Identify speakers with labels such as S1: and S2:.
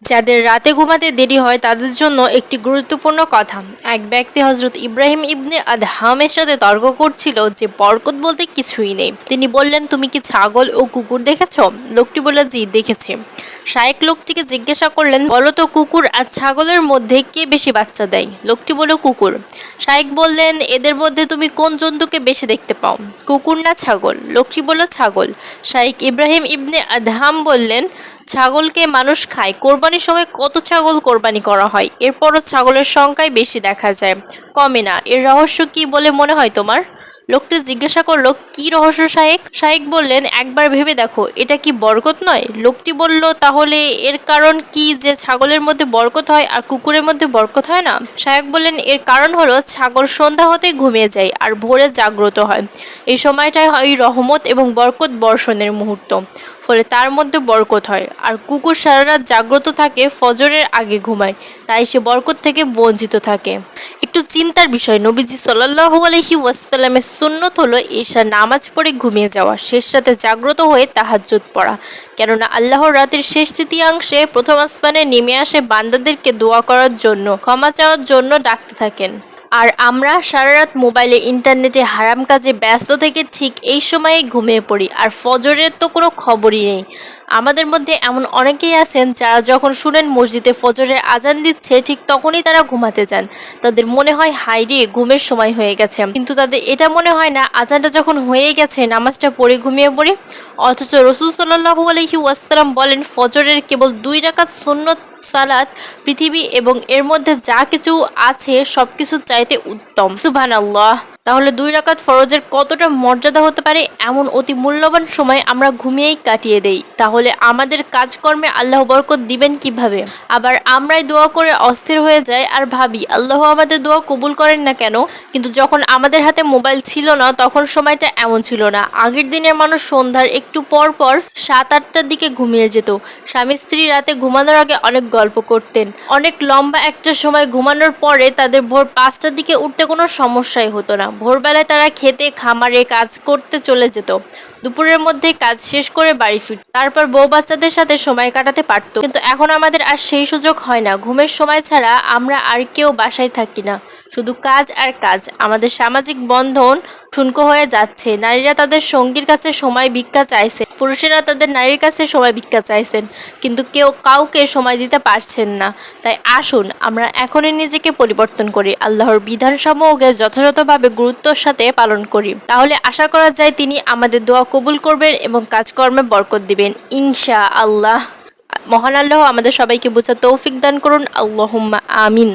S1: যাদের রাতে ঘুমাতে দেরি হয় তাদের জন্য একটি গুরুত্বপূর্ণ কথা। এক ব্যক্তি হজরত ইব্রাহিম ইবনে আদহামের সাথে তর্ক করছিল যে বরকত বলতে কিছুই নেই। তিনি বললেন, তুমি কি ছাগল ও কুকুর দেখেছ? লোকটি বলল, জি দেখেছি। শায়েক লোকটিকে জিজ্ঞাসা করলেন, বলো তো কুকুর আর ছাগলের মধ্যে কে বেশি বাচ্চা দেয়? লোকটি বলল, কুকুর। শায়েক বললেন, এদের মধ্যে তুমি কোন জন্তুকে বেশি দেখতে পাও, কুকুর না ছাগল? লোকটি বলল, ছাগল। শায়েক ইব্রাহিম ইবনে আদহাম বললেন, ছাগলকে মানুষ খায়, কোরবানির সময় কত ছাগল কোরবানি করা হয়, এরপরও ছাগলের সংখ্যাই বেশি দেখা যায়, কমে না। এর রহস্য কি বলে মনে হয় তোমার? লোকটি জিজ্ঞাসা করলো, কি রহস্য শায়েক? শায়েক বললেন, একবার ভেবে দেখো, এটা কি বরকত নয়? লোকটি বলল, তাহলে এর কারণ কি যে ছাগলের মধ্যে বরকত হয় আর কুকুরের মধ্যে বরকত হয় না? শায়েক বললেন, এর কারণ হলো ছাগল সন্ধ্যা হতে ঘুমিয়ে যায় আর ভোরে জাগ্রত হয়। এই সময়টাই হয় রহমত এবং বরকত বর্ষণের মুহূর্ত, ফলে তার মধ্যে বরকত হয়। আর কুকুর সারা রাত জাগ্রত থাকে, ফজরের আগে ঘুমায়, তাই সে বরকত থেকে বঞ্চিত থাকে। একটু চিন্তার বিষয়, নবীজি সাল্লাল্লাহু আলাইহি ওয়াসাল্লামের সুন্নত হলো ঈশার নামাজ পড়ে ঘুমিয়ে যাওয়া, শেষ রাতে জাগ্রত হয়ে তাহাজ্জুদ পড়া। কেননা আল্লাহর রাতের শেষ তৃতীয়াংশে প্রথম আসমানে নেমে আসে বান্দাদেরকে দোয়া করার জন্য, ক্ষমা চাওয়ার জন্য ডাকতে থাকেন। আর আমরা সারা রাত মোবাইলে, ইন্টারনেটে, হারাম কাজে ব্যস্ত থেকে ঠিক এই সময়ে ঘুমিয়ে পড়ি, আর ফজরের তো কোনো খবরই নেই। আমাদের মধ্যে এমন অনেকেই আছেন যারা যখন শুনেন মসজিদে ফজরের আজান দিচ্ছে, ঠিক তখনই তারা ঘুমাতে যান। তাদের মনে হয়, হায় রে, ঘুমের সময় হয়ে গেছে। কিন্তু তাদের এটা মনে হয় না, আজানটা যখন হয়ে গেছে নামাজটা পড়ে ঘুমিয়ে পড়ি। অথচ রাসূল সাল্লাল্লাহু আলাইহি ওয়াসাল্লাম বলেন, ফজরের কেবল 2 রাকাত সুন্নত সালাত পৃথিবী এবং এর মধ্যে যা কিছু আছে সবকিছু চাইতে উত্তম। সুবহানাল্লাহ। তাহলে 2 রাকাত ফরজের কতটা মর্যাদা হতে পারে? এমন অতি মূল্যবান সময় আমরা ঘুমিয়েই কাটিয়ে দেই। তাহলে আমাদের কাজকর্মে আল্লাহ বরকত দিবেন কিভাবে? আবার আমরাই দোয়া করে অস্থির হয়ে যাই আর ভাবি, আল্লাহ আমাদের দোয়া কবুল করেন না কেন? কিন্তু যখন আমাদের হাতে মোবাইল ছিল না তখন সময়টা এমন ছিল না। আগের দিনের মানুষ সন্ধ্যার একটু পর পর 7-8টার দিকে ঘুমিয়ে যেত। স্বামী স্ত্রী রাতে ঘুমানোর আগে অনেক গল্প করতেন। অনেক লম্বা একটা সময় ঘুমানোর পরে তাদের ভোর 5টার দিকে উঠতে কোনো সমস্যাই হতো না। ভোরবেলায় তারা খেতে, খামারে কাজ করতে চলে যেত। দুপুরের মধ্যে কাজ শেষ করে বাড়ি ফিরত, তারপর বউ বাচ্চাদের সাথে সময় কাটাতে পারত। কিন্তু এখন আমাদের আর সেই সুযোগ হয় না। ঘুমের সময় ছাড়া আমরা আর কেউ বাসায় থাকি না, শুধু কাজ আর কাজ। আমাদের সামাজিক বন্ধন ঠুনকো হয়ে যাচ্ছে। নারীরা তাদের সঙ্গীর কাছে সময় ভিক্ষা চাইছে, পুরুষেরা তাদের নারীর কাছে সময় ভিক্ষা চাইছেন, কিন্তু কেউ কাউকে সময় দিতে পারছেন না। তাই আসুন আমরা এখনই নিজেকে পরিবর্তন করি, আল্লাহর বিধানসমূহকে যথাযথভাবে গুরুত্বের সাথে পালন করি। তাহলে আশা করা যায় তিনি আমাদের দোয়া কবুল করবেন এবং কাজকর্মে বরকত দিবেন ইনশাআল্লাহ। মহান আল্লাহ আমাদের সবাইকে বোঝার তৌফিক দান করুন। আল্লাহুম্মা আমিন।